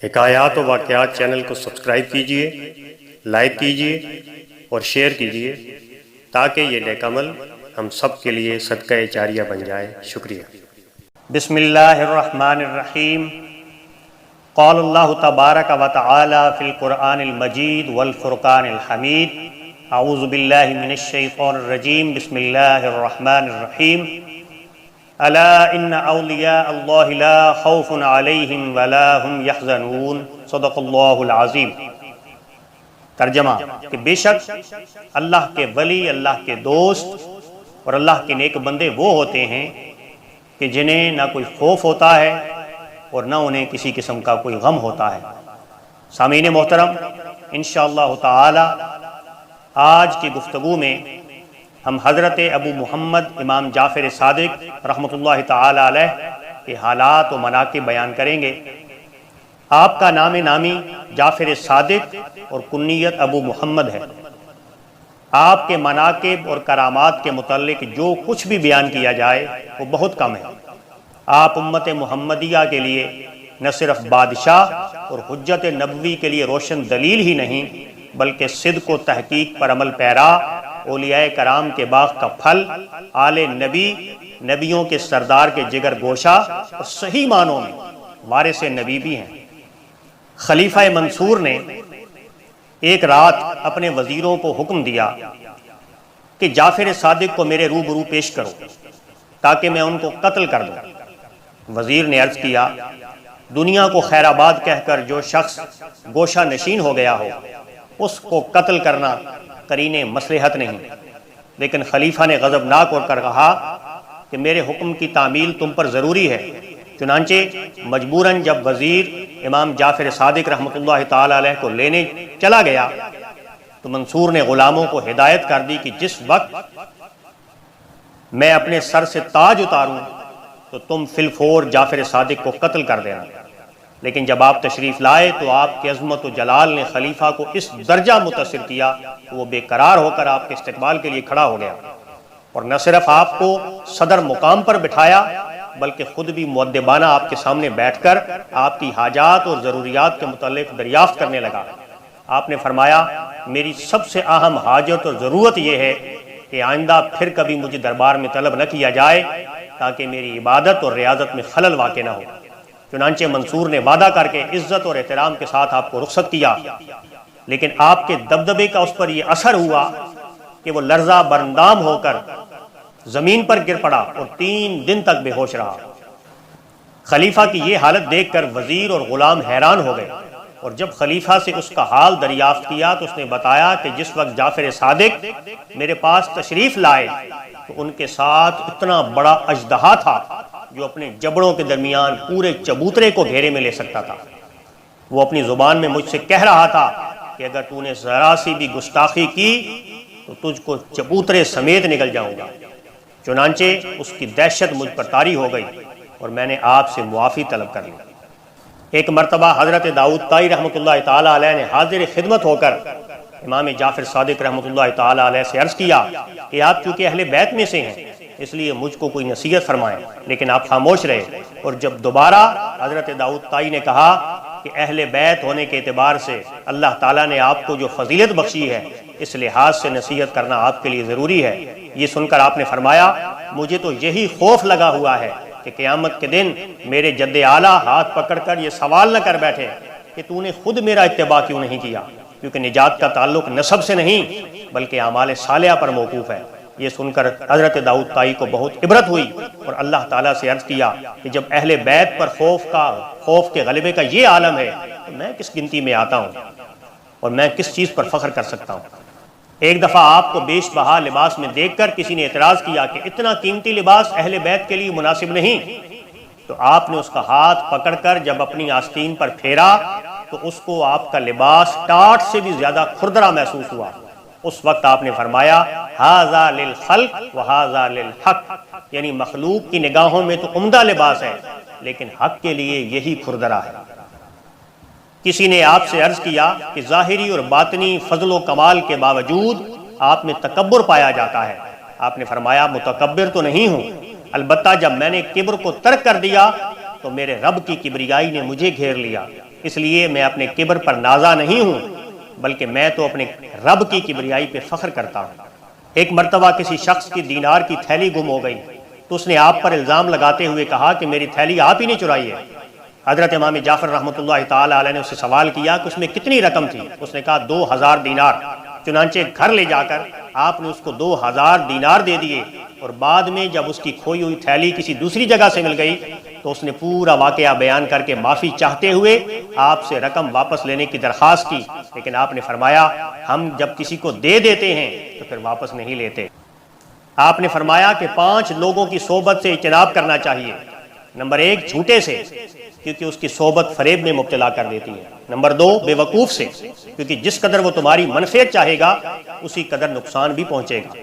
حکایات و واقعات چینل کو سبسکرائب کیجیے، لائک کیجیے اور شیئر کیجیے تاکہ یہ نیک عمل ہم سب کے لیے صدقہ جاریہ بن جائے۔ شکریہ۔ بسم اللہ الرحمن الرحیم۔ قال اللہ تبارک و تعالی فی القرآن المجید والفرقان الحمید۔ اعوذ باللہ من الشیطان الرجیم۔ بسم اللہ الرحمن الرحیم۔ الا ان اولیاء اللہ لا خوف علیہم ولا هم یحزنون۔ صدق اللہ العظیم۔ ترجمہ کہ بے شک اللہ کے ولی، اللہ کے دوست اور اللہ کے نیک بندے وہ ہوتے ہیں کہ جنہیں نہ کوئی خوف ہوتا ہے اور نہ انہیں کسی قسم کا کوئی غم ہوتا ہے۔ سامعین محترم، انشاءاللہ تعالی آج کی گفتگو میں ہم حضرت ابو محمد امام جعفر صادق رحمۃ اللہ تعالی علیہ کے حالات و مناقب بیان کریں گے۔ آپ کا نام نامی جعفر صادق اور کنیت ابو محمد ہے۔ آپ کے مناقب اور کرامات کے متعلق جو کچھ بھی بیان کیا جائے وہ بہت کم ہے۔ آپ امت محمدیہ کے لیے نہ صرف بادشاہ اور حجت نبوی کے لیے روشن دلیل ہی نہیں، بلکہ صدق و تحقیق پر عمل پیرا، اولیاء کرام کے باغ کا پھل، آل نبی، نبیوں کے سردار کے جگر گوشہ اور صحیح معنوں میں وارث نبی بھی ہیں۔ خلیفہ منصور نے ایک رات اپنے وزیروں کو حکم دیا کہ جعفر صادق کو میرے روبرو پیش کرو تاکہ میں ان کو قتل کر دوں۔ وزیر نے عرض کیا، دنیا کو خیر آباد کہہ کر جو شخص گوشہ نشین ہو گیا ہو اس کو قتل کرنا قرین مصلحت نہیں۔ لیکن خلیفہ نے غضبناک ہو کر کہا کہ میرے حکم کی تعمیل تم پر ضروری ہے۔ چنانچہ مجبوراً جب وزیر امام جعفر صادق رحمۃ اللہ تعالی علیہ کو لینے چلا گیا تو منصور نے غلاموں کو ہدایت کر دی کہ جس وقت میں اپنے سر سے تاج اتاروں تو تم فی الفور جعفر صادق کو قتل کر دینا۔ لیکن جب آپ تشریف لائے تو آپ کی عظمت و جلال نے خلیفہ کو اس درجہ متاثر کیا کہ وہ بے قرار ہو کر آپ کے استقبال کے لیے کھڑا ہو گیا، اور نہ صرف آپ کو صدر مقام پر بٹھایا بلکہ خود بھی مؤدبانہ آپ کے سامنے بیٹھ کر آپ کی حاجات اور ضروریات کے متعلق دریافت کرنے لگا۔ آپ نے فرمایا، میری سب سے اہم حاجت اور ضرورت یہ ہے کہ آئندہ پھر کبھی مجھے دربار میں طلب نہ کیا جائے تاکہ میری عبادت اور ریاضت میں خلل واقع نہ ہو۔ چنانچہ منصور نے وعدہ کر کے عزت اور احترام کے ساتھ آپ کو رخصت کیا، لیکن آپ کے دبدبے کا اس پر یہ اثر ہوا کہ وہ لرزہ برندام ہو کر زمین پر گر پڑا اور 3 دن تک بے ہوش رہا۔ خلیفہ کی یہ حالت دیکھ کر وزیر اور غلام حیران ہو گئے، اور جب خلیفہ سے اس کا حال دریافت کیا تو اس نے بتایا کہ جس وقت جعفر صادق میرے پاس تشریف لائے تو ان کے ساتھ اتنا بڑا اژدہا تھا جو اپنے جبڑوں کے درمیان پورے چبوترے کو گھیرے میں لے سکتا تھا۔ وہ اپنی زبان میں مجھ سے کہہ رہا تھا کہ اگر تو نے ذرا سی بھی گستاخی کی تو تجھ کو چبوترے سمیت نکل جاؤں گا۔ چنانچہ اس کی دہشت مجھ پر طاری ہو گئی اور میں نے آپ سے معافی طلب کر لی۔ ایک مرتبہ حضرت داؤد طائی رحمۃ اللہ تعالی علیہ نے حاضر خدمت ہو کر امام جعفر صادق رحمۃ اللہ تعالی علیہ سے عرض کیا کہ آپ چونکہ اہل بیت میں سے ہیں اس لیے مجھ کو کوئی نصیحت فرمائیں، لیکن آپ خاموش رہے۔ اور جب دوبارہ حضرت داؤد طائی نے کہا کہ اہل بیت ہونے کے اعتبار سے اللہ تعالیٰ نے آپ کو جو فضیلت بخشی ہے اس لحاظ سے نصیحت کرنا آپ کے لیے ضروری ہے، یہ سن کر آپ نے فرمایا، مجھے تو یہی خوف لگا ہوا ہے کہ قیامت کے دن میرے جد اعلیٰ ہاتھ پکڑ کر یہ سوال نہ کر بیٹھے کہ تو نے خود میرا اتباع کیوں نہیں کیا، کیونکہ نجات کا تعلق نسب سے نہیں بلکہ اعمال صالحہ پر موقوف ہے۔ یہ سن کر حضرت داؤد طائی کو بہت عبرت ہوئی اور اللہ تعالیٰ سے عرض کیا کہ جب اہل بیت پر خوف کے غلبے کا یہ عالم ہے تو میں کس گنتی میں آتا ہوں اور میں کس چیز پر فخر کر سکتا ہوں۔ ایک دفعہ آپ کو بیش بہا لباس میں دیکھ کر کسی نے اعتراض کیا کہ اتنا قیمتی لباس اہل بیت کے لیے مناسب نہیں، تو آپ نے اس کا ہاتھ پکڑ کر جب اپنی آستین پر پھیرا تو اس کو آپ کا لباس ٹاٹ سے بھی زیادہ کھردرا محسوس ہوا۔ اس وقت آپ نے فرمایا، ھذا للخلق وھذا للحق، یعنی مخلوق کی نگاہوں میں تو عمدہ لباس ہے لیکن حق کے لیے یہی کھردرا ہے۔ کسی نے آپ سے عرض کیا کہ ظاہری اور باطنی فضل و کمال کے باوجود آپ میں تکبر پایا جاتا ہے۔ آپ نے فرمایا، متکبر تو نہیں ہوں، البتہ جب میں نے کبر کو ترک کر دیا تو میرے رب کی کبریائی نے مجھے گھیر لیا اس لیے میں اپنے کبر پر نازا نہیں ہوں، بلکہ میں تو اپنے رب کی کبریائی پہ فخر کرتا ہوں۔ ایک مرتبہ کسی شخص کی دینار کی تھیلی گم ہو گئی تو اس نے آپ پر الزام لگاتے ہوئے کہا کہ میری تھیلی آپ ہی نے چرائی ہے۔ حضرت امام جعفر رحمۃ اللہ تعالی علیہ نے اس سے سوال کیا کہ اس میں کتنی رقم تھی؟ اس نے کہا 2000 دینار۔ چنانچہ گھر لے جا کر آپ نے اس کو 2000 دینار دے دیے، اور بعد میں جب اس کی کھوئی ہوئی تھیلی کسی دوسری جگہ سے مل گئی تو اس نے پورا واقعہ بیان کر کے معافی چاہتے ہوئے آپ سے رقم واپس لینے کی درخواست کی، لیکن آپ نے فرمایا ہم جب کسی کو دے دیتے ہیں تو پھر واپس نہیں لیتے۔ آپ نے فرمایا کہ 5 لوگوں کی صحبت سے اجتناب کرنا چاہیے۔ نمبر 1 جھوٹے سے، کیونکہ اس کی صحبت فریب میں مبتلا کر دیتی ہے۔ نمبر 2 بے وقوف سے، کیونکہ جس قدر وہ تمہاری منفعت چاہے گا اسی قدر نقصان بھی پہنچے گا۔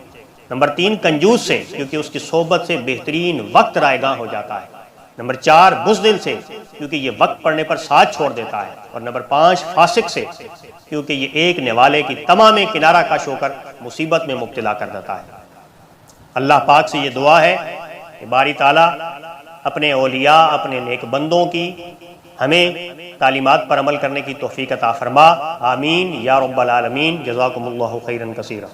نمبر 3 کنجوس سے، کیونکہ اس کی صحبت سے بہترین وقت رائے گاں ہو جاتا ہے۔ نمبر 4 بزدل سے، کیونکہ یہ وقت پڑنے پر ساتھ چھوڑ دیتا ہے۔ اور نمبر 5 فاسق سے، کیونکہ یہ ایک نوالے کی تمام کنارہ کش ہو کر مصیبت میں مبتلا کر دیتا ہے۔ اللہ پاک سے یہ دعا ہے کہ باری تعالیٰ اپنے اولیاء، اپنے نیک بندوں کی ہمیں تعلیمات پر عمل کرنے کی توفیق عطا فرما۔ آمین یا رب العالمین۔ جزاکم اللہ خیرا کثیرا۔